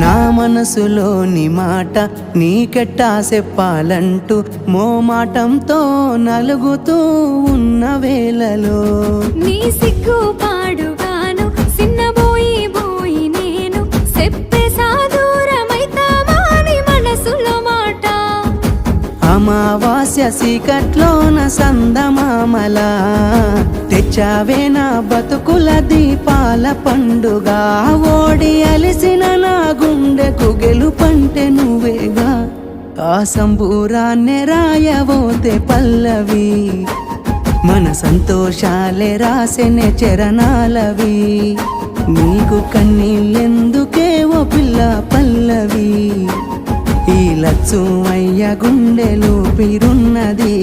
నా మనసులోని మాట నీకెట్టా చెప్పాలంటూ మోమాటంతో నలుగుతూ ఉన్న వేళలో నీ సిగ్గు పాడుగాను సిన్నబోయి బోయి నేను చెప్పేసా దూరమైతామాని మనసులో మాట అమావాస్య సీకట్లోన సందమామల తెచ్చావే నా బతుకుల దీపాల పండుగ ఓడి అలిసిన నా గుండెకు గెలుపంటే నువ్వేగా ఆ సంబూరాన్నే రాయవోతే పల్లవి మన సంతోషాలే రాసెనే చరణాలవి నీకు కన్నీళ్ళెందుకే ఓ పిల్ల పల్లవి ఈ లచ్చు అయ్య గుండెలు పిరున్నది